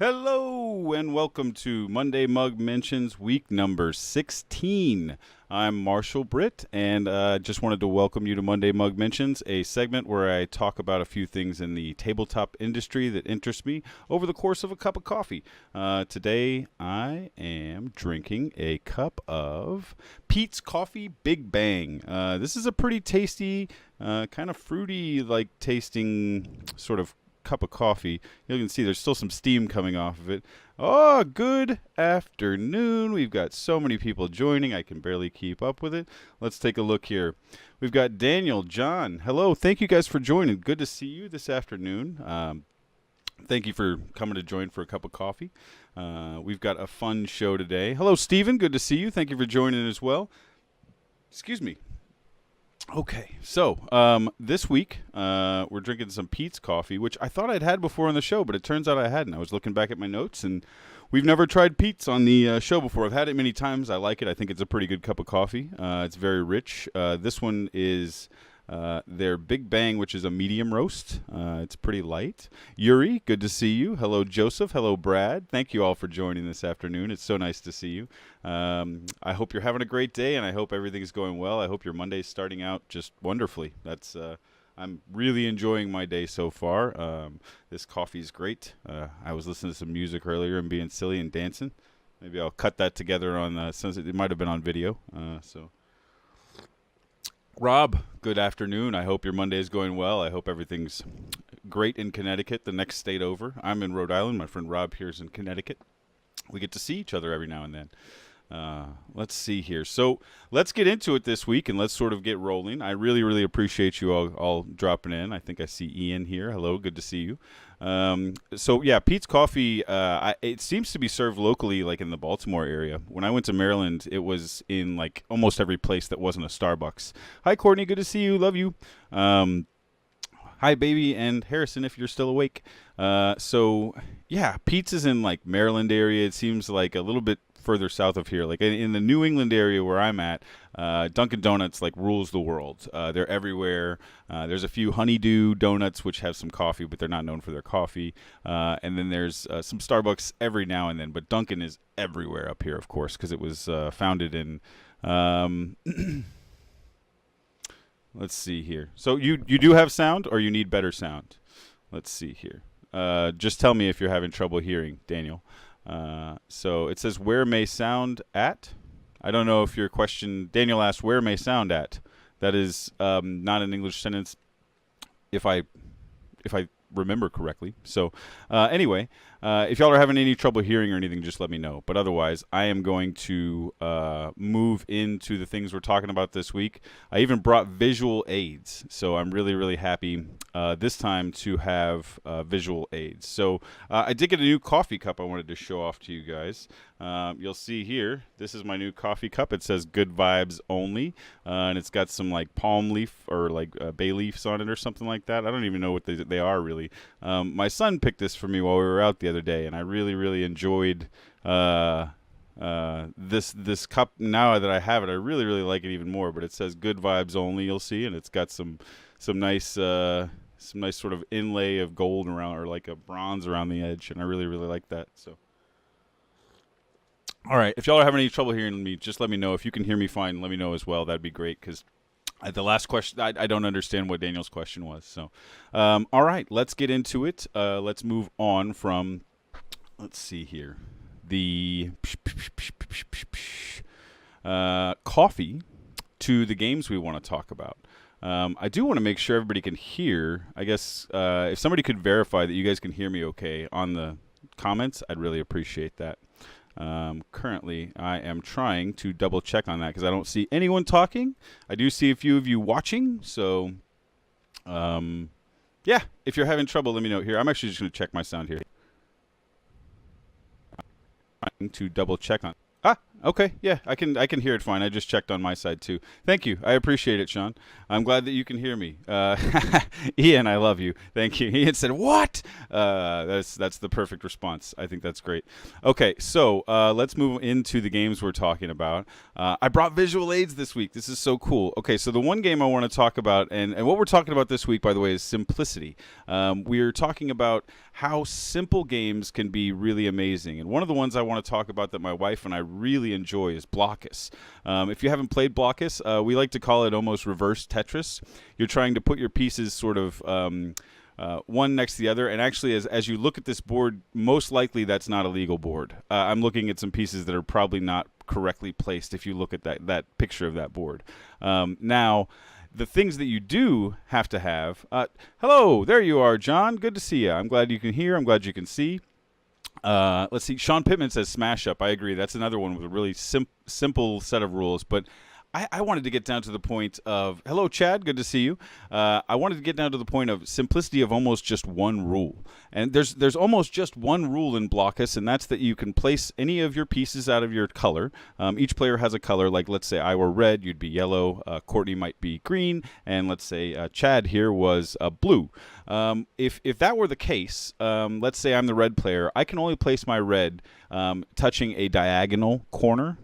Hello and welcome to Monday Mug Mentions week number 16. I'm Marshall Britt and just wanted to welcome you to Monday Mug Mentions, a segment where I talk about a few things in the tabletop industry that interest me over the course of a cup of coffee. Today I am drinking a cup of Peet's Coffee Big Bang. This is a pretty tasty, kind of fruity like tasting sort of cup of coffee. You can see there's still some steam coming off of it. Oh, good afternoon. We've got so many people joining, I can barely keep up with it. Let's take a look here. We've got Daniel, John. Hello, thank you guys for joining. Good to see you this afternoon. Thank you for coming to join for a cup of coffee. We've got a fun show today. Hello, Stephen. Good to see you. Thank you for joining as well. Excuse me. Okay, so this week we're drinking some Peet's coffee, which I thought I'd had before on the show, but it turns out I hadn't. I was looking back at my notes, and we've never tried Peet's on the show before. I've had it many times. I like it. I think it's a pretty good cup of coffee. It's very rich. This one is their Big Bang, which is a medium roast. It's pretty light. Yuri, good to see you. Hello, Joseph. Hello, Brad. Thank you all for joining this afternoon. It's so nice to see you. I hope you're having a great day, and I hope everything's going well. I hope your Monday's starting out just wonderfully. I'm really enjoying my day so far. This coffee's great. I was listening to some music earlier and being silly and dancing. Maybe I'll cut that together on Sunset. It might have been on video. Rob, good afternoon. I hope your Monday is going well. I hope everything's great in Connecticut, the next state over. I'm in Rhode Island. My friend Rob here is in Connecticut. We get to see each other every now and then. Let's see here. So let's get into it this week and let's sort of get rolling. I really, really appreciate you all dropping in. I think I see Ian here. Hello, good to see you. Peet's Coffee, it seems to be served locally, like in the Baltimore area. When I went to Maryland, it was in like almost every place that wasn't a Starbucks. Hi, Courtney, good to see you. Love you. Hi, baby, and Harrison, if you're still awake. Peet's is in like Maryland area. It seems like a little bit further south of here, like in the New England area where I'm at. Dunkin' Donuts like rules the world. They're everywhere. There's a few Honeydew donuts which have some coffee, but they're not known for their coffee. And then there's some Starbucks every now and then, but Dunkin' is everywhere up here, of course, because it was founded in. Let's see here. So you do have sound, or you need better sound? Let's see here. Just tell me if you're having trouble hearing, Daniel. So it says, where may sound at? I don't know if your question, Daniel asked, where may sound at? That is not an English sentence if I remember correctly. So anyway, if y'all are having any trouble hearing or anything, just let me know. But otherwise, I am going to move into the things we're talking about this week. I even brought visual aids, so I'm really, really happy this time to have visual aids. So I did get a new coffee cup I wanted to show off to you guys. You'll see here, this is my new coffee cup. It says good vibes only, and it's got some like palm leaf or like bay leaves on it or something like that. I don't even know what they are really. My son picked this for me while we were out the other day, and I really, really enjoyed this cup. Now that I have it, I really, really like it even more. But it says good vibes only, you'll see, and it's got some nice sort of inlay of gold around, or like a bronze around the edge, and I really, really like that. So. All right, if y'all are having any trouble hearing me, just let me know. If you can hear me fine, let me know as well. That'd be great, because the last question, I don't understand what Daniel's question was. So, all right, let's get into it. Let's move on from, let's see here, the coffee to the games we want to talk about. I do want to make sure everybody can hear. I guess if somebody could verify that you guys can hear me okay on the comments, I'd really appreciate that. Currently, I am trying to double check on that because I don't see anyone talking. I do see a few of you watching, so if you're having trouble, let me know here. I'm actually just going to check my sound here. Trying to double check on. Okay, yeah, I can hear it fine. I just checked on my side too. Thank you. I appreciate it, Sean. I'm glad that you can hear me. Ian, I love you. Thank you. Ian said, "What?" That's the perfect response. I think that's great. Okay, so let's move into the games we're talking about. I brought visual aids this week. This is so cool. Okay, so the one game I want to talk about, and what we're talking about this week, by the way, is simplicity. We're talking about how simple games can be really amazing. And one of the ones I want to talk about that my wife and I really enjoy is Blokus. If you haven't played Blokus, we like to call it almost reverse Tetris. You're trying to put your pieces sort of one next to the other. And actually, as you look at this board, most likely that's not a legal board. I'm looking at some pieces that are probably not correctly placed if you look at that picture of that board. Now, the things that you do have to have. Hello, there you are, John. Good to see you. I'm glad you can hear. I'm glad you can see. Let's see. Sean Pittman says smash up. I agree. That's another one with a really simple set of rules. But I wanted to get down to the point of, hello, Chad. Good to see you. I wanted to get down to the point of simplicity of almost just one rule. And there's almost just one rule in Blokus, and that's that you can place any of your pieces out of your color. Each player has a color. Like, let's say I were red, you'd be yellow. Courtney might be green. And let's say Chad here was blue. If that were the case, let's say I'm the red player, I can only place my red touching a diagonal corner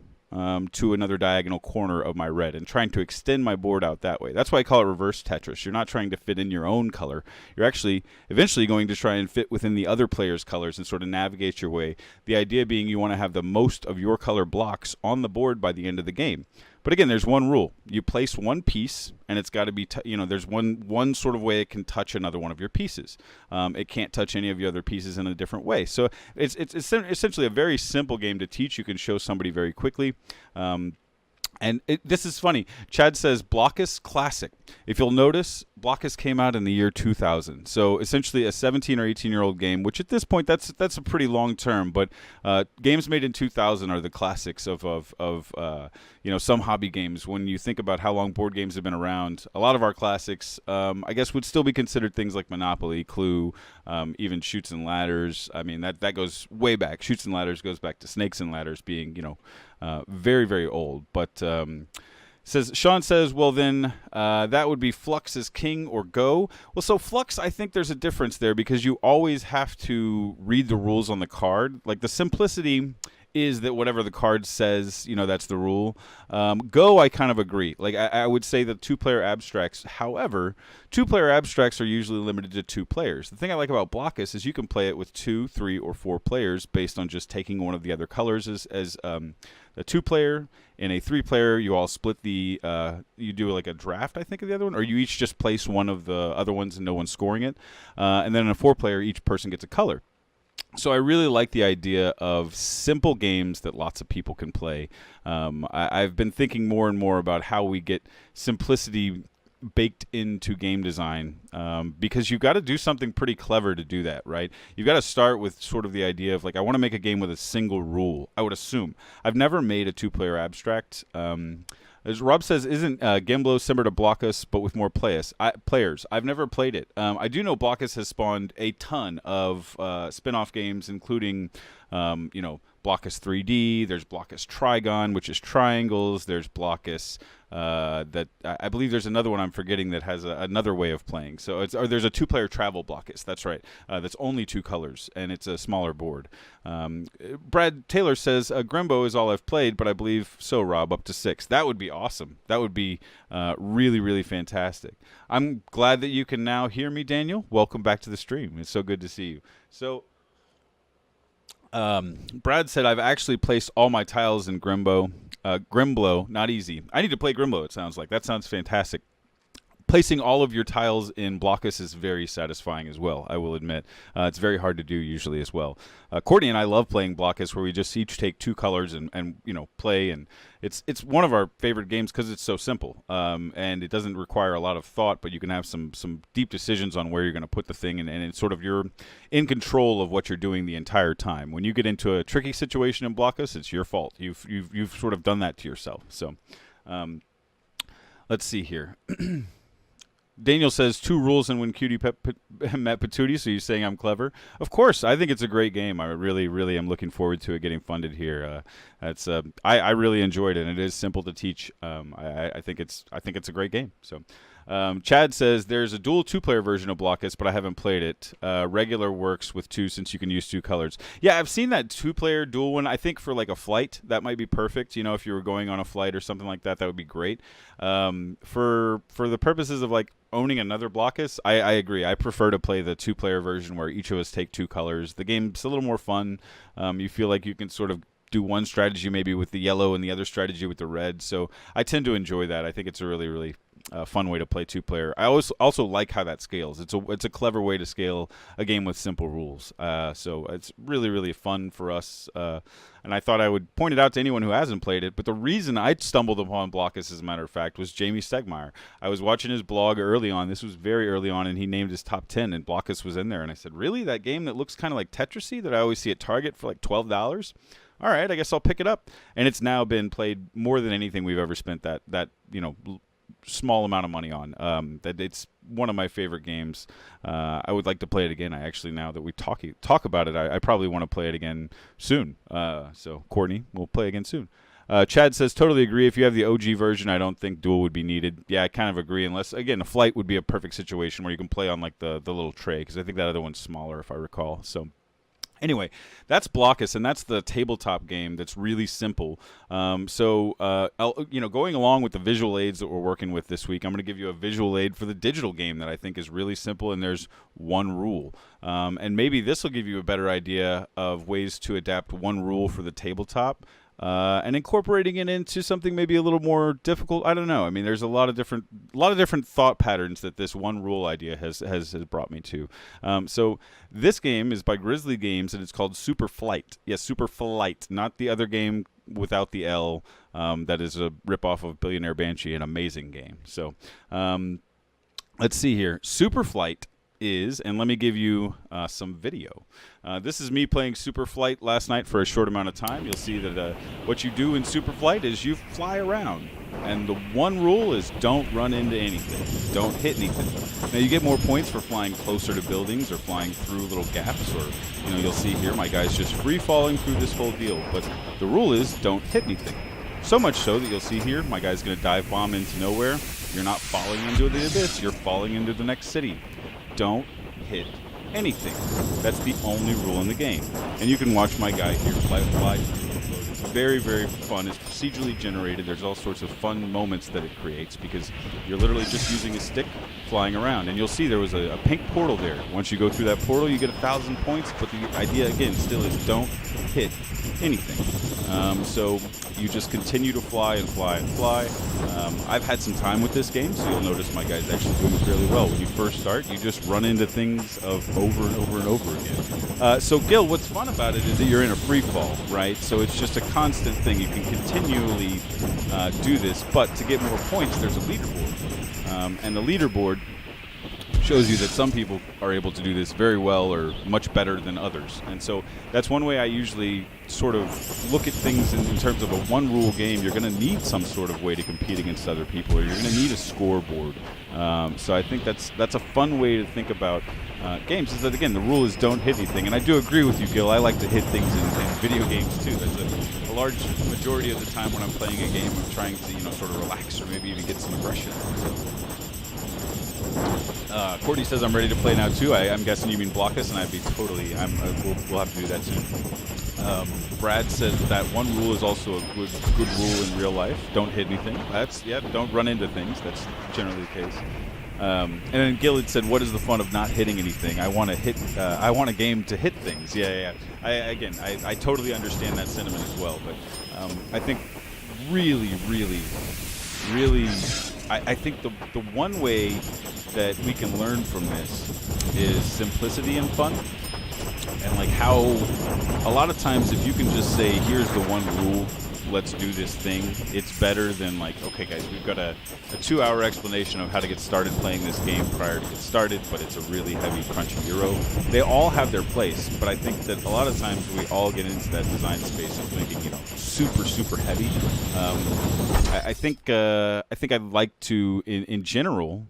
to another diagonal corner of my red and trying to extend my board out that way. That's why I call it reverse Tetris. You're not trying to fit in your own color. You're actually eventually going to try and fit within the other player's colors and sort of navigate your way. The idea being you want to have the most of your color blocks on the board by the end of the game. But again, there's one rule. You place one piece, and it's got to be, there's one sort of way it can touch another one of your pieces. It can't touch any of your other pieces in a different way. So it's essentially a very simple game to teach. You can show somebody very quickly. And this is funny. Chad says Blokus Classic. If you'll notice, Blokus came out in the year 2000. So essentially a 17 or 18-year-old game, which at this point that's a pretty long term. But games made in 2000 are the classics of some hobby games. When you think about how long board games have been around, a lot of our classics, I guess, would still be considered things like Monopoly, Clue, even Chutes and Ladders. I mean, that goes way back. Chutes and Ladders goes back to Snakes and Ladders being, very, very old. But Sean says, well, then that would be Flux as king or go. Well, so Flux, I think there's a difference there because you always have to read the rules on the card. Like the simplicity is that whatever the card says, that's the rule. Go, I kind of agree. Like I would say that two-player abstracts. However, two-player abstracts are usually limited to two players. The thing I like about Blokus is you can play it with 2, 3, or 4 players based on just taking one of the other colors as a 2-player. In a 3-player, you all split the. You do like a draft, I think, of the other one, or you each just place one of the other ones and no one's scoring it. And then in a 4-player, each person gets a color. So I really like the idea of simple games that lots of people can play. I've been thinking more and more about how we get simplicity baked into game design because you've got to do something pretty clever to do that, right? You've got to start with sort of the idea of like, I want to make a game with a single rule, I would assume. I've never made a 2-player abstract. As Rob says, isn't Gemblo similar to Blokus, but with more players? I've never played it. I do know Blokus has spawned a ton of spin-off games, including, Blokus 3D. There's Blokus Trigon, which is triangles. There's Blokus that I believe there's another one I'm forgetting that has another way of playing. So there's a 2-player travel Blokus. That's right. That's only 2 colors, and it's a smaller board. Brad Taylor says Grembo is all I've played, but I believe so, Rob, up to 6. That would be awesome. That would be really, really fantastic. I'm glad that you can now hear me, Daniel. Welcome back to the stream. It's so good to see you. So Brad said, I've actually placed all my tiles in Grimblow, not easy. I need to play Grimblow, it sounds like. That sounds fantastic. Placing all of your tiles in Blokus is very satisfying as well, I will admit. It's very hard to do usually as well. Courtney and I love playing Blokus where we just each take 2 colors and play. And it's one of our favorite games because it's so simple. And it doesn't require a lot of thought, but you can have some deep decisions on where you're going to put the thing. And it's sort of you're in control of what you're doing the entire time. When you get into a tricky situation in Blokus, it's your fault. You've sort of done that to yourself. So let's see here. Daniel says 2 rules and when Cutie met Patootie, so you're saying I'm clever. Of course, I think it's a great game. I really, really am looking forward to it getting funded here. I really enjoyed it, and it is simple to teach. I think it's a great game. So. Chad says there's a dual 2-player version of Blockus, but I haven't played it. Regular works with 2 since you can use 2 colors. Yeah, I've seen that 2-player dual one. I think for like a flight, that might be perfect. You know, if you were going on a flight or something like that, that would be great. For the purposes of like owning another Blockus, I agree. I prefer to play the 2-player version where each of us take 2 colors. The game's a little more fun. You feel like you can sort of do one strategy maybe with the yellow and the other strategy with the red. So I tend to enjoy that. I think it's a really, really fun way to play 2-player. I also like how that scales. It's a clever way to scale a game with simple rules. So it's really, really fun for us. And I thought I would point it out to anyone who hasn't played it. But the reason I stumbled upon Blockus, as a matter of fact, was Jamie Stegmaier. I was watching his blog early on. This was very early on, and he named his top 10, and Blockus was in there. And I said, really? That game that looks kind of like Tetrisy that I always see at Target for like $12? All right, I guess I'll pick it up. And it's now been played more than anything we've ever spent that small amount of money on. That it's one of my favorite games. I would like to play it again. I actually, now that we talk about it, I probably want to play it again soon. So Courtney, we'll play again soon. Chad says, totally agree. If you have the OG version, I don't think dual would be needed. Yeah, I kind of agree. Unless, again, a flight would be a perfect situation where you can play on like the little tray, because I think that other one's smaller, if I recall. So. Anyway, that's Blockus, and that's the tabletop game that's really simple. Going along with the visual aids that we're working with this week, I'm going to give you a visual aid for the digital game that I think is really simple, and there's one rule. And maybe this will give you a better idea of ways to adapt one rule for the tabletop. And incorporating it into something maybe a little more difficult. I don't know. I mean, there's a lot of different thought patterns that this one rule idea has brought me to. So this game is by Grizzly Games, and it's called Super Flight. Yes, Super Flight, not the other game without the L. That is a ripoff of Billionaire Banshee, an amazing game. So let's see here. Super Flight is, and let me give you some video. This is me playing Super Flight last night for a short amount of time. You'll see that what you do in Super Flight is you fly around, and the one rule is don't run into anything, don't hit anything. Now you get more points for flying closer to buildings or flying through little gaps, or you'll see here my guy's just free falling through this whole deal. But the rule is don't hit anything. So much so that you'll see here my guy's going to dive bomb into nowhere. You're not falling into the abyss, you're falling into the next city. Don't hit anything. That's the only rule in the game. And you can watch my guy here fly. It's very, very fun. It's procedurally generated. There's all sorts of fun moments that it creates because you're literally just using a stick flying around. And you'll see there was a pink portal there. Once you go through that portal, you get 1,000 points. But the idea, again, still is don't hit anything. So you just continue to fly and fly and fly. I've had some time with this game, so you'll notice my guy's actually doing fairly well. When you first start, you just run into things of over and over and over again. So Gil, what's fun about it is that you're in a free fall, right? So it's just a constant thing. You can continually do this, but to get more points, there's a leaderboard. And the leaderboard shows you that some people are able to do this very well or much better than others. And so that's one way I usually sort of look at things in terms of a one-rule game. You're going to need some sort of way to compete against other people, or you're going to need a scoreboard. So I think that's a fun way to think about games, is that, again, the rule is don't hit anything. And I do agree with you, Gil. I like to hit things in video games, too. That's a large majority of the time when I'm playing a game, I'm trying to sort of relax or maybe even get some aggression. Courtney says I'm ready to play now too. I'm guessing you mean Blockus, and I'd be totally. We'll have to do that soon. Brad says that one rule is also a good rule in real life. Don't hit anything. Don't run into things. That's generally the case. And then Gil had said, "What is the fun of not hitting anything? I want to hit. I want a game to hit things." Yeah. I totally understand that sentiment as well. But I think really. I think the one way that we can learn from this is simplicity and fun. And like how a lot of times if you can just say, here's the one rule, let's do this thing, it's better than like, okay guys, we've got a 2-hour explanation of how to get started playing this game prior to get started, but it's a really heavy crunchy euro. They all have their place, but I think that a lot of times we all get into that design space of thinking, super heavy. I think I'd like to, in general,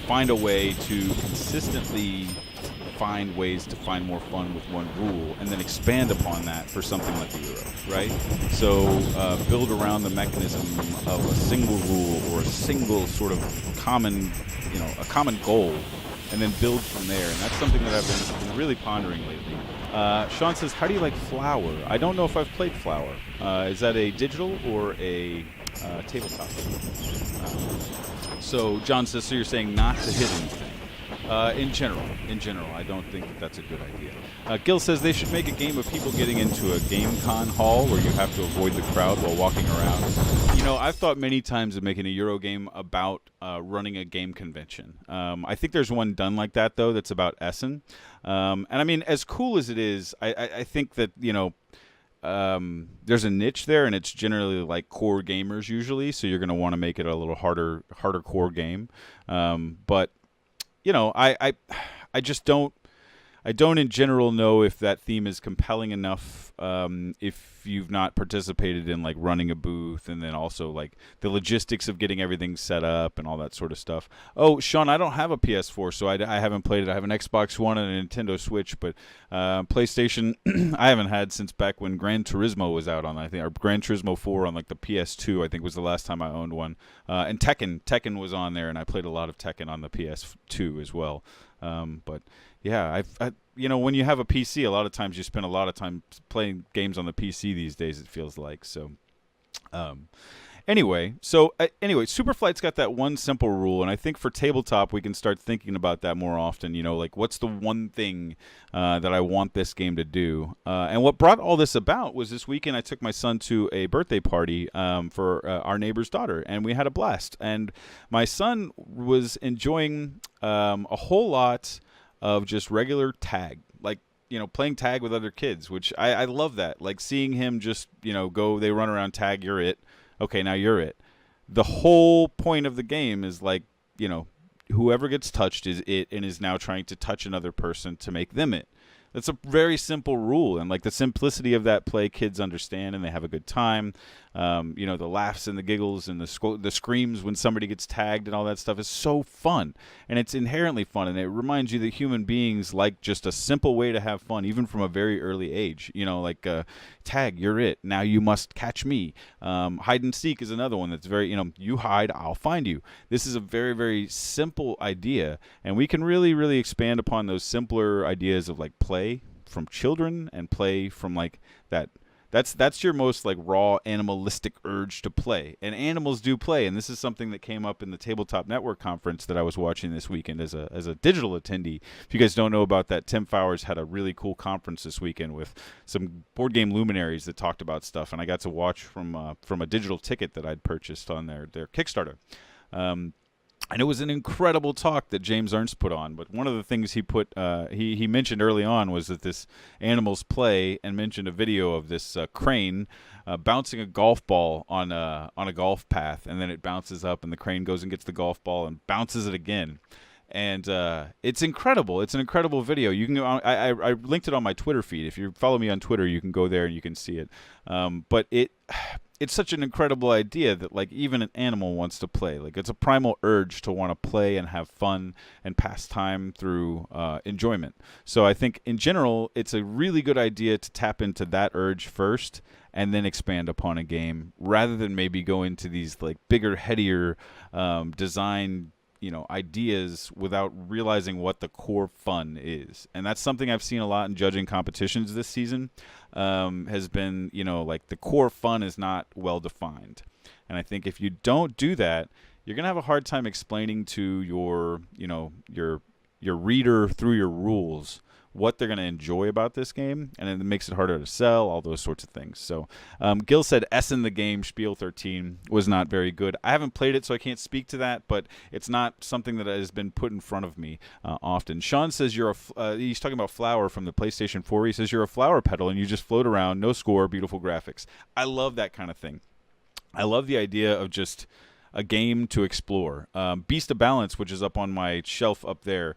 find a way to consistently find ways to find more fun with one rule and then expand upon that for something like the Euro, right? So build around the mechanism of a single rule or a single sort of common, a common goal, and then build from there. And that's something that I've been really pondering lately. Sean says, how do you like Flower? I don't know if I've played Flower. Is that a digital or a tabletop? So John says, so you're saying not to hit anything. In general, I don't think that that's a good idea. Gil says they should make a game of people getting into a game con hall where you have to avoid the crowd while walking around. I've thought many times of making a Euro game about running a game convention. I think there's one done like that, though, that's about Essen. And I mean, as cool as it is, I think that, there's a niche there, and it's generally like core gamers usually, so you're going to want to make it a little harder core game. But I just don't. I don't in general know if that theme is compelling enough if you've not participated in like running a booth and then also like the logistics of getting everything set up and all that sort of stuff. Oh, Sean, I don't have a PS4, so I haven't played it. I have an Xbox One and a Nintendo Switch, but PlayStation I haven't had since back when Gran Turismo was out on, I think, or Gran Turismo 4 on like the PS2, I think was the last time I owned one. And Tekken was on there, and I played a lot of Tekken on the PS2 as well. But yeah, when you have a PC, a lot of times you spend a lot of time playing games on the PC these days, it feels like. So, anyway, Superflight's got that one simple rule, and I think for tabletop we can start thinking about that more often. Like what's the one thing that I want this game to do? And what brought all this about was this weekend I took my son to a birthday party for our neighbor's daughter, and we had a blast. And my son was enjoying a whole lot of just regular tag, like, playing tag with other kids, which I love that. Like seeing him just, go, they run around tag, you're it. Okay, now you're it. The whole point of the game is like, whoever gets touched is it and is now trying to touch another person to make them it. That's a very simple rule, and like the simplicity of that play, kids understand and they have a good time. The laughs and the giggles and the screams when somebody gets tagged and all that stuff is so fun, and it's inherently fun, and it reminds you that human beings like just a simple way to have fun, even from a very early age. Like tag, you're it. Now you must catch me. Hide and seek is another one that's very, you hide, I'll find you. This is a very, very simple idea, and we can really, really expand upon those simpler ideas of like play from children and play from like that. That's your most like raw animalistic urge to play, and animals do play. And this is something that came up in the Tabletop Network conference that I was watching this weekend as a digital attendee. If you guys don't know about that, Tim Fowers had a really cool conference this weekend with some board game luminaries that talked about stuff, and I got to watch from a digital ticket that I'd purchased on their Kickstarter. And it was an incredible talk that James Ernst put on. But one of the things he mentioned early on was that this animals play, and mentioned a video of this crane bouncing a golf ball on a golf path, and then it bounces up, and the crane goes and gets the golf ball and bounces it again. And it's incredible. It's an incredible video. You can go. I linked it on my Twitter feed. If you follow me on Twitter, you can go there and you can see it. But it's such an incredible idea that like even an animal wants to play. Like it's a primal urge to want to play and have fun and pass time through enjoyment. So I think in general, it's a really good idea to tap into that urge first and then expand upon a game, rather than maybe go into these like bigger, headier design ideas without realizing what the core fun is. And that's something I've seen a lot in judging competitions this season, has been, like the core fun is not well defined. And I think if you don't do that, you're going to have a hard time explaining to your reader through your rules what they're going to enjoy about this game, and it makes it harder to sell, all those sorts of things. So Gil said Essen the game, Spiel 13, was not very good. I haven't played it, so I can't speak to that, but it's not something that has been put in front of me often. Sean says he's talking about Flower from the PlayStation 4. He says you're a flower petal and you just float around, no score, beautiful graphics. I love that kind of thing. I love the idea of just a game to explore. Beast of Balance, which is up on my shelf up there,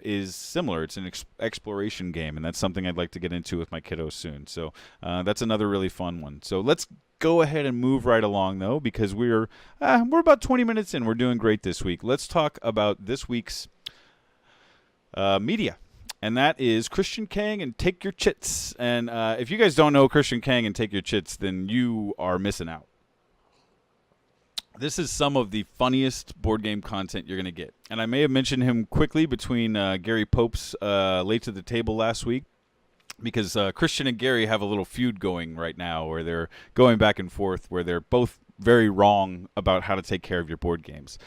is similar. It's an exploration game, and that's something I'd like to get into with my kiddos soon. So that's another really fun one. So let's go ahead and move right along, though, because we're about 20 minutes in. We're doing great this week. Let's talk about this week's media. And that is Christian Kang and Take Your Chits. And if you guys don't know Christian Kang and Take Your Chits, then you are missing out. This is some of the funniest board game content you're going to get. And I may have mentioned him quickly between Gary Pope's Late to the Table last week, because Christian and Gary have a little feud going right now where they're going back and forth, where they're both very wrong about how to take care of your board games.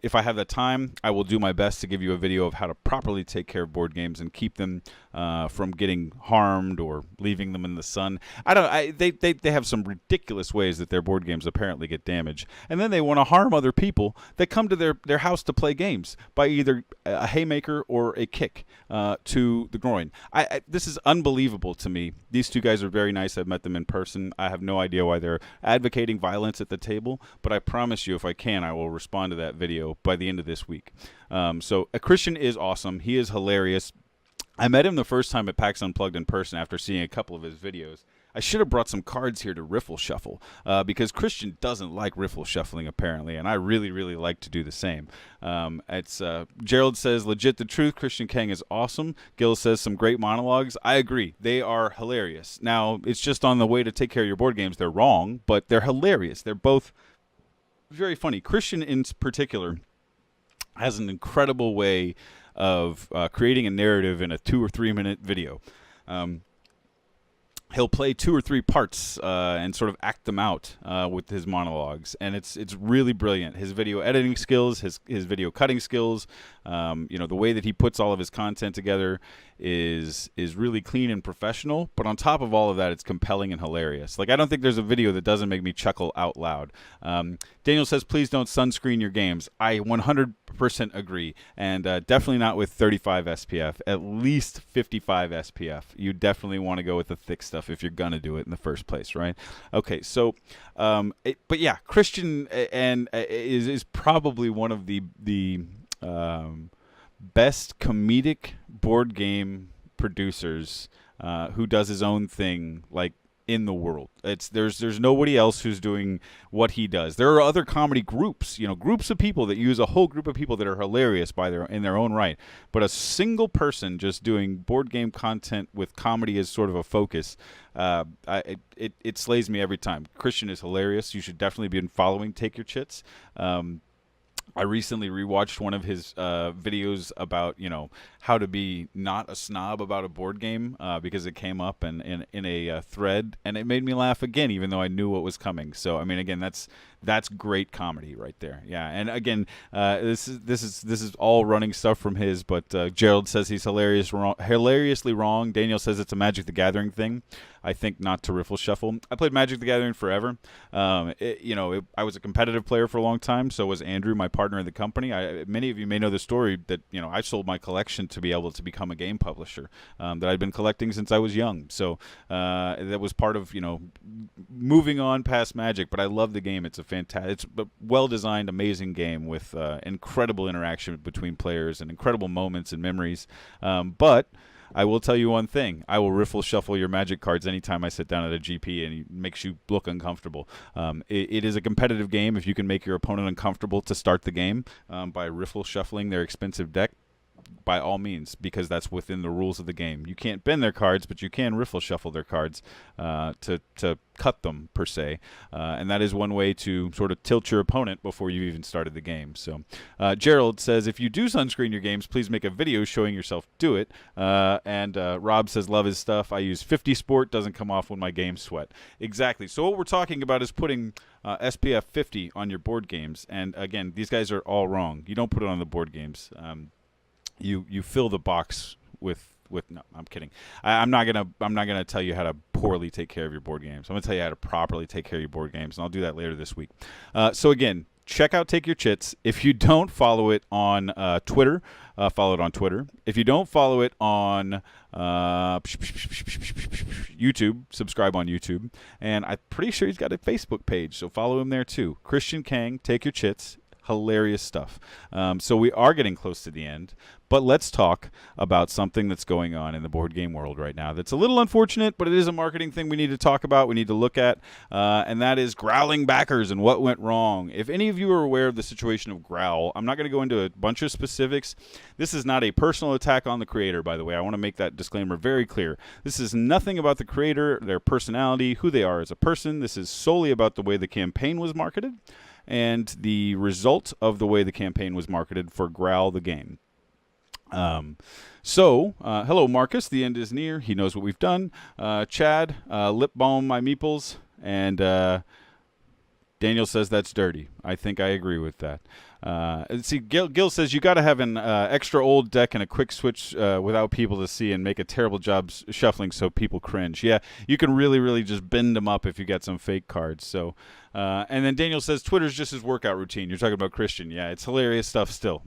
If I have the time, I will do my best to give you a video of how to properly take care of board games and keep them from getting harmed or leaving them in the sun. They have some ridiculous ways that their board games apparently get damaged, and then they want to harm other people that come to their house to play games by either a haymaker or a kick to the groin. This is unbelievable to me. These two guys are very nice. I've met them in person. I have no idea why they're advocating violence at the table, but I promise you, if I can, I will respond to that video by the end of this week. So Christian is awesome. He is hilarious. I met him the first time at PAX Unplugged in person after seeing a couple of his videos. I should have brought some cards here to riffle shuffle because Christian doesn't like riffle shuffling apparently, and I really, really like to do the same. Gerald says, legit the truth, Christian Kang is awesome. Gil says, some great monologues. I agree. They are hilarious. Now, it's just on the way to take care of your board games. They're wrong, but they're hilarious. They're both very funny. Christian in particular has an incredible way of creating a narrative in a 2 or 3 minute video. He'll play 2 or 3 parts and sort of act them out with his monologues, and it's really brilliant. His video editing skills, his video cutting skills, the way that he puts all of his content together is really clean and professional. But on top of all of that, it's compelling and hilarious. Like, I don't think there's a video that doesn't make me chuckle out loud. Daniel says, please don't sunscreen your games. I 100% agree, and definitely not with 35 SPF. At least 55 SPF. You definitely want to go with the thick stuff if you're gonna do it in the first place, right? Okay, so, but yeah, Christian is probably one of the best comedic board game producers who does his own thing, like, in the world. There's nobody else who's doing what he does. There are other comedy groups, groups of people that use a whole group of people that are hilarious in their own right. But a single person just doing board game content with comedy as sort of a focus, it slays me every time. Christian is hilarious. You should definitely be following Take Your Chits. I recently rewatched one of his videos about, how to be not a snob about a board game because it came up in a thread, and it made me laugh again, even though I knew what was coming. So, I mean, again, that's great comedy right there. Yeah, and again, this is all running stuff from his, but Gerald says he's hilariously wrong. Daniel says it's a Magic the Gathering thing. I think not to riffle shuffle. I played Magic the Gathering forever. I was a competitive player for a long time. So was Andrew, my partner in the company. Many of you may know the story that I sold my collection to be able to become a game publisher that I'd been collecting since I was young. So that was part of moving on past Magic. But I love the game. It's a well designed, amazing game with incredible interaction between players and incredible moments and memories. But I will tell you one thing. I will riffle shuffle your Magic cards anytime I sit down at a GP, and it makes you look uncomfortable. It is a competitive game. If you can make your opponent uncomfortable to start the game by riffle shuffling their expensive deck, by all means, because that's within the rules of the game. You can't bend their cards, but you can riffle shuffle their cards to cut them, per se. And that is one way to sort of tilt your opponent before you even started the game. So Gerald says, if you do sunscreen your games, please make a video showing yourself do it. And Rob says, love his stuff. I use 50 Sport, doesn't come off when my games sweat. Exactly. So what we're talking about is putting SPF 50 on your board games. And again, these guys are all wrong. You don't put it on the board games. You fill the box with no, I'm kidding. I'm not gonna tell you how to poorly take care of your board games. I'm gonna tell you how to properly take care of your board games, and I'll do that later this week. So again, check out Take Your Chits. If you don't follow it on Twitter, follow it on Twitter. If you don't follow it on YouTube, subscribe on YouTube. And I'm pretty sure he's got a Facebook page, so follow him there too. Christian Kang, Take Your Chits. Hilarious stuff. So we are getting close to the end, but let's talk about something that's going on in the board game world right now that's a little unfortunate, but it is a marketing thing we need to talk about, we need to look at, and that is growling backers and what went wrong. If any of you are aware of the situation of Growl, I'm not going to go into a bunch of specifics. This is not a personal attack on the creator, by the way. I want to make that disclaimer very clear. This is nothing about the creator, their personality, who they are as a person. This is solely about the way the campaign was marketed and the result of the way the campaign was marketed for Growl the game. Hello, Marcus. The end is near. He knows what we've done. Chad, lip balm my meeples. And Daniel says that's dirty. I think I agree with that. See, Gil says you got to have an extra old deck and a quick switch without people to see and make a terrible job shuffling so people cringe. Yeah, you can really just bend them up if you get some fake cards. So, and then Daniel says Twitter's just his workout routine. You're talking about Christian. Yeah, it's hilarious stuff still.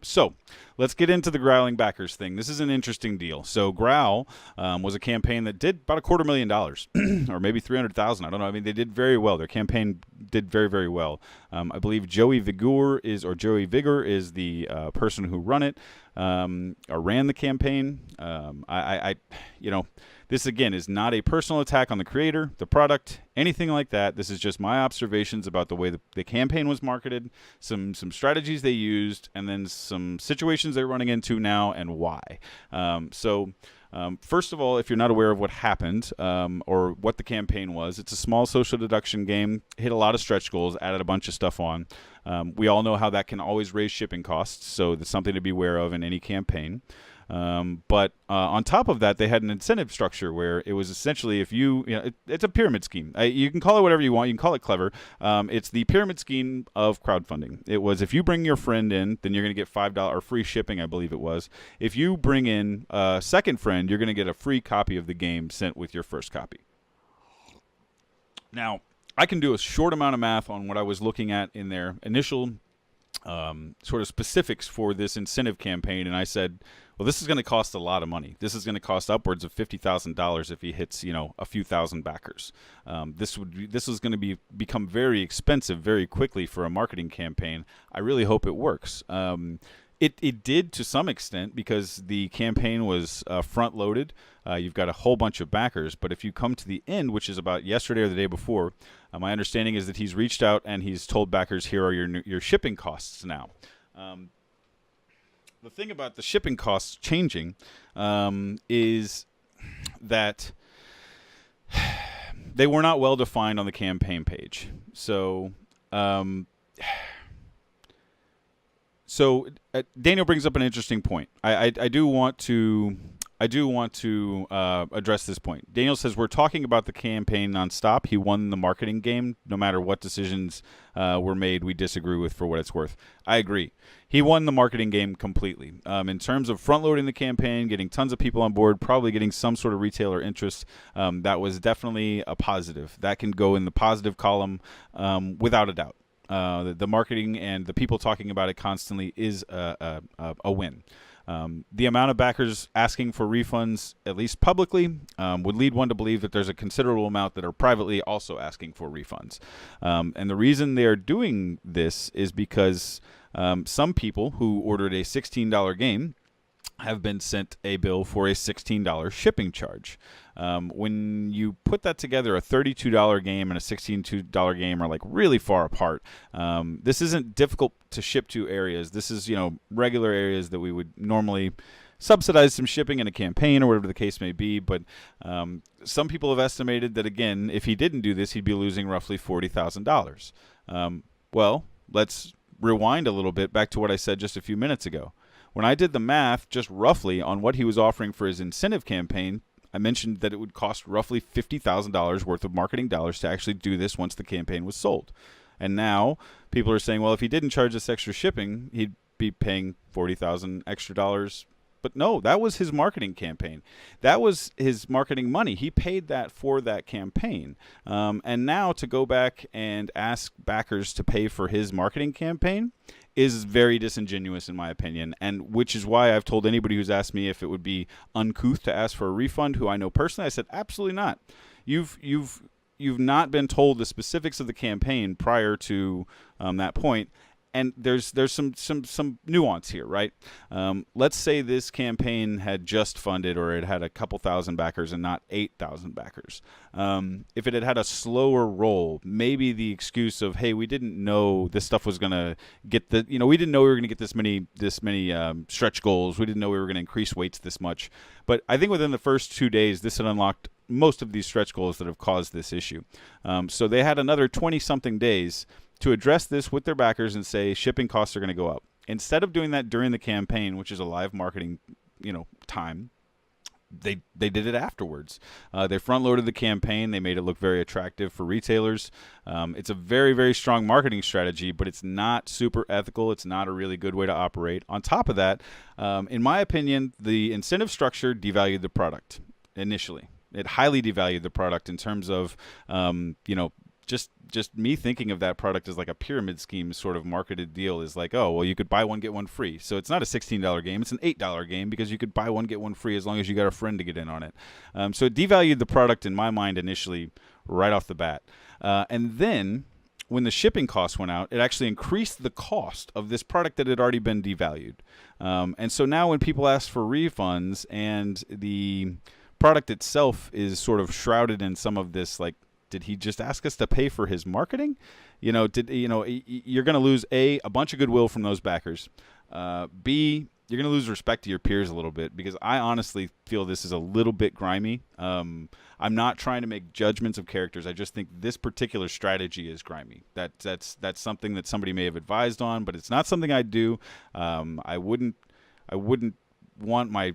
So let's get into the growling backers thing. This is an interesting deal. So Growl was a campaign that did about $250,000 or maybe $300,000. I don't know. I mean, they did very well. Their campaign did very well. I believe Joey Vigor is the person who ran the campaign. This again is not a personal attack on the creator, the product, anything like that. This is just my observations about the way the campaign was marketed, some strategies they used, and then some situations they're running into now and why. First of all, if you're not aware of what happened or what the campaign was, it's a small social deduction game, hit a lot of stretch goals, added a bunch of stuff on. We all know how that can always raise shipping costs, so that's something to be aware of in any campaign. But on top of that, they had an incentive structure where it was essentially it's a pyramid scheme. You can call it whatever you want. You can call it clever. It's the pyramid scheme of crowdfunding. It was if you bring your friend in, then you're going to get $5 free shipping, I believe it was. If you bring in a second friend, you're going to get a free copy of the game sent with your first copy. Now, I can do a short amount of math on what I was looking at in their initial sort of specifics for this incentive campaign, and I said, well, this is going to cost a lot of money. This is going to cost upwards of $50,000 if he hits, a few thousand backers. This is going to become very expensive very quickly for a marketing campaign. I really hope it works. It did to some extent because the campaign was front-loaded. You've got a whole bunch of backers, but if you come to the end, which is about yesterday or the day before, my understanding is that he's reached out and he's told backers, here are your shipping costs now. The thing about the shipping costs changing is that they were not well defined on the campaign page. So Daniel brings up an interesting point. I do want to address this point. Daniel says we're talking about the campaign nonstop. He won the marketing game. No matter what decisions were made, we disagree with for what it's worth. I agree. He won the marketing game completely. In terms of front-loading the campaign, getting tons of people on board, probably getting some sort of retailer interest, that was definitely a positive. That can go in the positive column without a doubt. The marketing and the people talking about it constantly is a win. The amount of backers asking for refunds, at least publicly, would lead one to believe that there's a considerable amount that are privately also asking for refunds. And the reason they're doing this is because some people who ordered a $16 game have been sent a bill for a $16 shipping charge. When you put that together, a $32 game and a $16 game are like really far apart. This isn't difficult to ship to areas. This is, regular areas that we would normally subsidize some shipping in a campaign or whatever the case may be. But some people have estimated that, again, if he didn't do this, he'd be losing roughly $40,000. Well, let's rewind a little bit back to what I said just a few minutes ago. When I did the math just roughly on what he was offering for his incentive campaign, I mentioned that it would cost roughly $50,000 worth of marketing dollars to actually do this once the campaign was sold. And now people are saying, well, if he didn't charge this extra shipping, he'd be paying $40,000 extra dollars But no, that was his marketing campaign. That was his marketing money. He paid that for that campaign. And now to go back and ask backers to pay for his marketing campaign is very disingenuous in my opinion, and which is why I've told anybody who's asked me if it would be uncouth to ask for a refund, who I know personally, I said absolutely not. You've not been told the specifics of the campaign prior to that point. And there's some nuance here, right? Let's say this campaign had just funded, or it had a couple thousand backers and not 8,000 backers. If it had a slower roll, maybe the excuse of, hey, we didn't know this stuff was gonna get we didn't know we were gonna get this many stretch goals. We didn't know we were gonna increase weights this much. But I think within the first 2 days, this had unlocked most of these stretch goals that have caused this issue. So they had another 20-something days to address this with their backers and say shipping costs are going to go up. Instead of doing that during the campaign, which is a live marketing, time, they did it afterwards. They front-loaded the campaign. They made it look very attractive for retailers. It's a very, very strong marketing strategy, but it's not super ethical. It's not a really good way to operate. On top of that, in my opinion, the incentive structure devalued the product initially. It highly devalued the product in terms of, just me thinking of that product as like a pyramid scheme sort of marketed deal is like, oh, well, you could buy one, get one free. So it's not a $16 game. It's an $8 game because you could buy one, get one free as long as you got a friend to get in on it. So it devalued the product in my mind initially right off the bat. And then when the shipping costs went out, it actually increased the cost of this product that had already been devalued. And so now when people ask for refunds and the product itself is sort of shrouded in some of this, like, did he just ask us to pay for his marketing? You're going to lose a bunch of goodwill from those backers. B, you're going to lose respect to your peers a little bit, because I honestly feel this is a little bit grimy. I'm not trying to make judgments of characters. I just think this particular strategy is grimy. That's something that somebody may have advised on, but it's not something I do. I wouldn't want my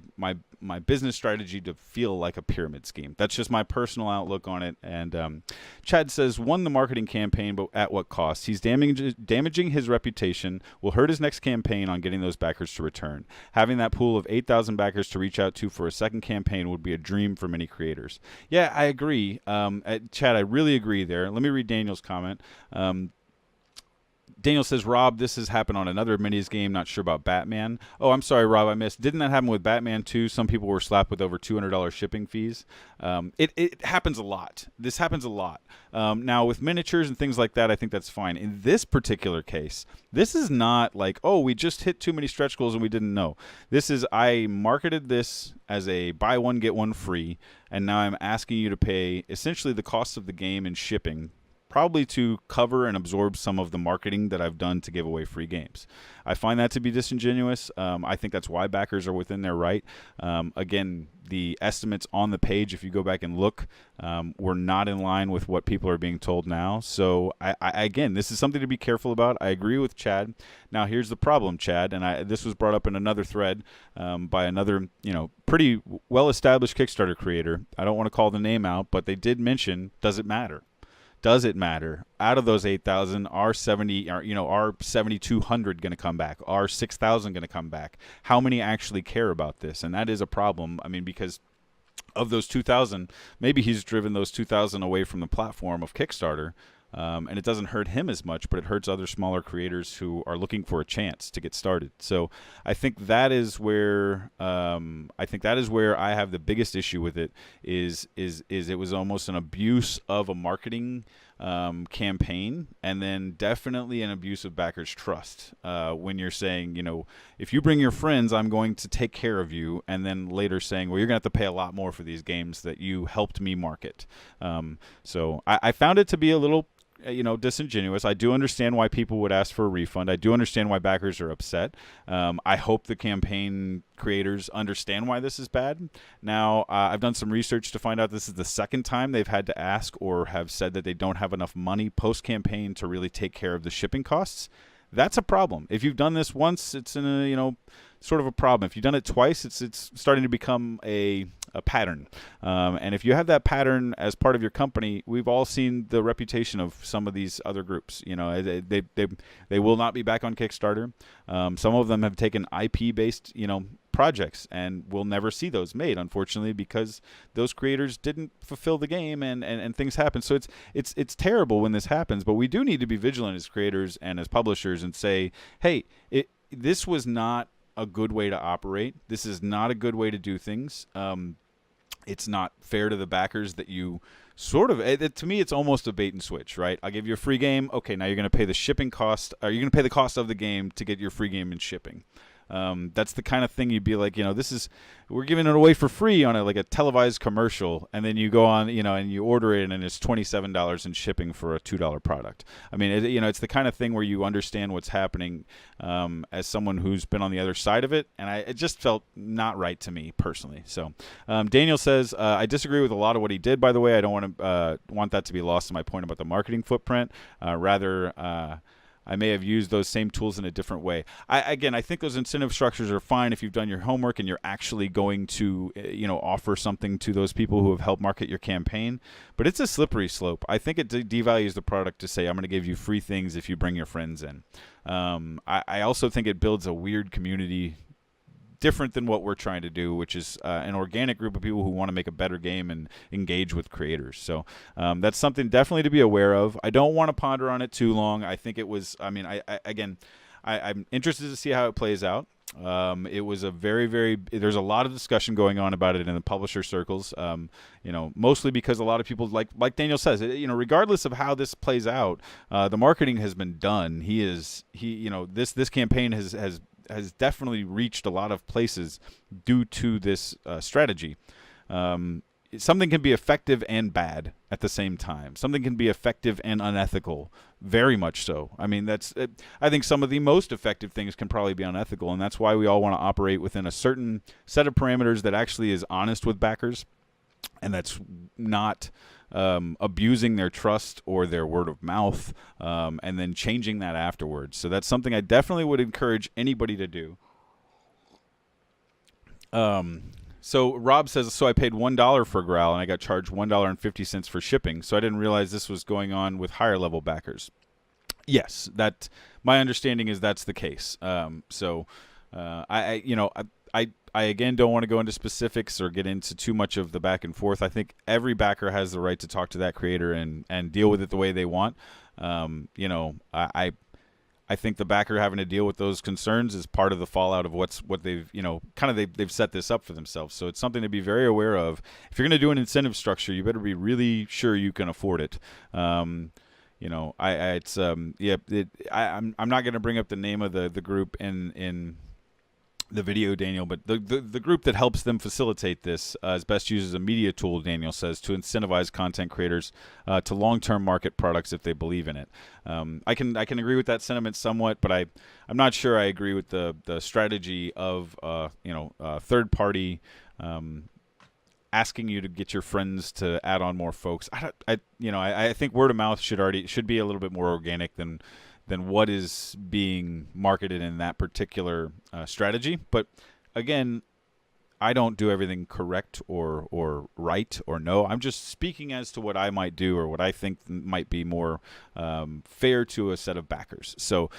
business strategy to feel like a pyramid scheme. That's just my personal outlook on it. And Chad says, won the marketing campaign, but at what cost? He's damaging his reputation, will hurt his next campaign on getting those backers to return. Having that pool of 8,000 backers to reach out to for a second campaign would be a dream for many creators. Yeah, I agree. Chad, I really agree there. Let me read Daniel's comment. Daniel says, Rob, this has happened on another minis game. Not sure about Batman. Oh, I'm sorry, Rob, I missed. Didn't that happen with Batman too? Some people were slapped with over $200 shipping fees. It happens a lot. This happens a lot. Now, with miniatures and things like that, I think that's fine. In this particular case, this is not like, oh, we just hit too many stretch goals and we didn't know. This is, I marketed this as a buy one, get one free, and now I'm asking you to pay essentially the cost of the game and shipping, probably to cover and absorb some of the marketing that I've done to give away free games. I find that to be disingenuous. I think that's why backers are within their right. Again, the estimates on the page, if you go back and look, were not in line with what people are being told now. So, again, this is something to be careful about. I agree with Chad. Now, here's the problem, Chad, and this was brought up in another thread by another, pretty well-established Kickstarter creator. I don't want to call the name out, but they did mention, does it matter? Does it matter? Out of those 8,000, are 7,200 going to come back? Are 6,000 going to come back? How many actually care about this? And that is a problem. I mean, because of those 2,000, maybe he's driven those 2,000 away from the platform of Kickstarter. And it doesn't hurt him as much, but it hurts other smaller creators who are looking for a chance to get started. So I think that is where I have the biggest issue with it. Is it was almost an abuse of a marketing campaign, and then definitely an abuse of backers' trust. When you're saying, if you bring your friends, I'm going to take care of you, and then later saying, well, you're going to have to pay a lot more for these games that you helped me market. So I found it to be a little disingenuous. I do understand why people would ask for a refund. I do understand why backers are upset. I hope the campaign creators understand why this is bad. Now, I've done some research to find out this is the second time they've had to ask or have said that they don't have enough money post-campaign to really take care of the shipping costs. That's a problem. If you've done this once, it's in a, sort of a problem. If you've done it twice, it's starting to become a a pattern. And if you have that pattern as part of your company, we've all seen the reputation of some of these other groups. You know, they will not be back on Kickstarter. Some of them have taken IP-based, projects, and we'll never see those made, unfortunately, because those creators didn't fulfill the game, and things happen. So it's terrible when this happens, but we do need to be vigilant as creators and as publishers and say, hey, this was not a good way to operate. This is not a good way to do things. It's not fair to the backers that you sort of, to me, it's almost a bait and switch, right? I'll give you a free game. Okay, now you're going to pay the shipping cost, or you're going to pay the cost of the game to get your free game and shipping. That's the kind of thing you'd be like, we're giving it away for free on a televised commercial, and then you go on, and you order it, and it's $27 in shipping for a $2 product. I mean, it's the kind of thing where you understand what's happening as someone who's been on the other side of it, and it just felt not right to me personally. So Daniel says, I disagree with a lot of what he did, by the way. I don't want that to be lost in my point about the marketing footprint. Rather, I may have used those same tools in a different way. I think those incentive structures are fine if you've done your homework and you're actually going to, offer something to those people who have helped market your campaign. But it's a slippery slope. I think it devalues the product to say, I'm going to give you free things if you bring your friends in. I also think it builds a weird community different than what we're trying to do, which is an organic group of people who want to make a better game and engage with creators. So that's something definitely to be aware of. I don't want to ponder on it too long. I think it was, I'm interested to see how it plays out. It was a there's a lot of discussion going on about it in the publisher circles, mostly because a lot of people, like Daniel says, regardless of how this plays out, the marketing has been done. This campaign has definitely reached a lot of places due to this strategy. Something can be effective and bad at the same time. Something can be effective and unethical, very much so. I mean, I think some of the most effective things can probably be unethical, and that's why we all want to operate within a certain set of parameters that actually is honest with backers, and that's not abusing their trust or their word of mouth, and then changing that afterwards. So that's something I definitely would encourage anybody to do. So Rob says, so I paid $1 for Growl and I got charged $1.50 for shipping. So I didn't realize this was going on with higher level backers. Yes, my understanding is that's the case. I again don't want to go into specifics or get into too much of the back and forth. I think every backer has the right to talk to that creator and deal with it the way they want. I think the backer having to deal with those concerns is part of the fallout of what they've, they've set this up for themselves. So it's something to be very aware of. If you're going to do an incentive structure, you better be really sure you can afford it. I'm not going to bring up the name of the group in the video, Daniel, but the group that helps them facilitate this is best used as a media tool, Daniel says, to incentivize content creators to long-term market products if they believe in it. I can agree with that sentiment somewhat, but I'm not sure I agree with the strategy of third party asking you to get your friends to add on more folks. I think word of mouth should be a little bit more organic than what is being marketed in that particular strategy. But again, I don't do everything correct or right or no. I'm just speaking as to what I might do or what I think might be more fair to a set of backers. So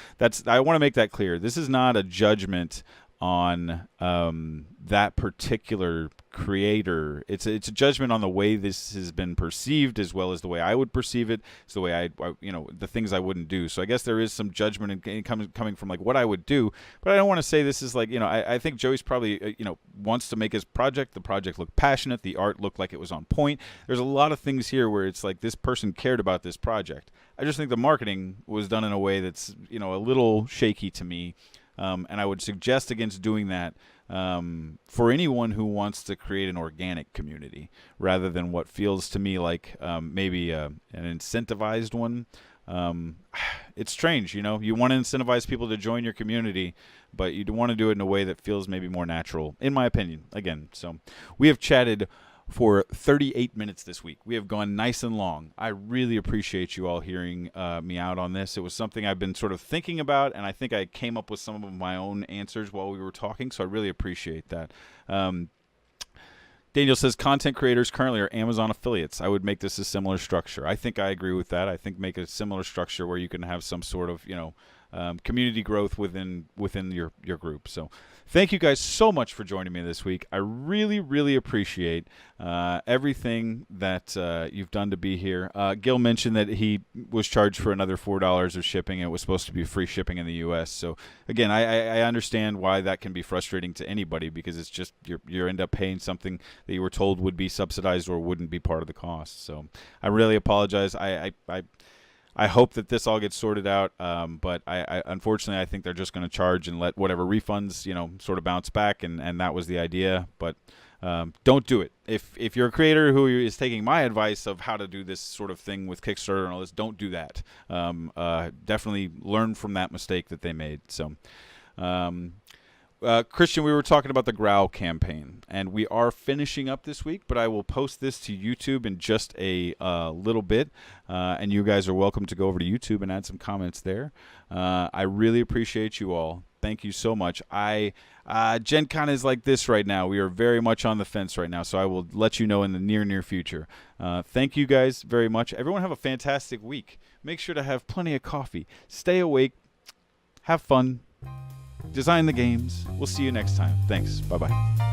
I want to make that clear. This is not a judgment on that particular creator. It's a judgment on the way this has been perceived, as well as the way I would perceive it. It's the way I the things I wouldn't do. So I guess there is some judgment coming from like what I would do, but I don't want to say this is like, I think Joey's probably wants to make his the project look passionate, the art looked like it was on point. There's a lot of things here where it's like this person cared about this project. I just think the marketing was done in a way that's a little shaky to me. And I would suggest against doing that for anyone who wants to create an organic community rather than what feels to me like maybe an incentivized one. It's strange, you want to incentivize people to join your community, but you want to do it in a way that feels maybe more natural, in my opinion. Again, so we have chatted for 38 minutes this week. We have gone nice and long. I really appreciate you all hearing me out on this. It was something I've been sort of thinking about, and I think I came up with some of my own answers while we were talking, so I really appreciate that. Daniel says content creators currently are Amazon affiliates. I would make this a similar structure. I think I agree with that. I think make a similar structure where you can have some sort of community growth within your group. So thank you guys so much for joining me this week. I really, really appreciate everything that you've done to be here. Gil mentioned that he was charged for another $4 of shipping. It was supposed to be free shipping in the U.S. So again, I understand why that can be frustrating to anybody, because it's just you end up paying something that you were told would be subsidized or wouldn't be part of the cost. So I really apologize. I hope that this all gets sorted out, but I unfortunately I think they're just going to charge and let whatever refunds sort of bounce back, and that was the idea. But don't do it. If you're a creator who is taking my advice of how to do this sort of thing with Kickstarter and all this, don't do that. Definitely learn from that mistake that they made. So. Christian, we were talking about the Growl campaign, and we are finishing up this week, but I will post this to YouTube in just a little bit, and you guys are welcome to go over to YouTube and add some comments there. I really appreciate you all. Thank you so much. Gen Con is like this right now. We are very much on the fence right now, so I will let you know in the near future. Thank you guys very much. Everyone have a fantastic week. Make sure to have plenty of coffee. Stay awake. Have fun. Design the games. We'll see you next time. Thanks. Bye-bye.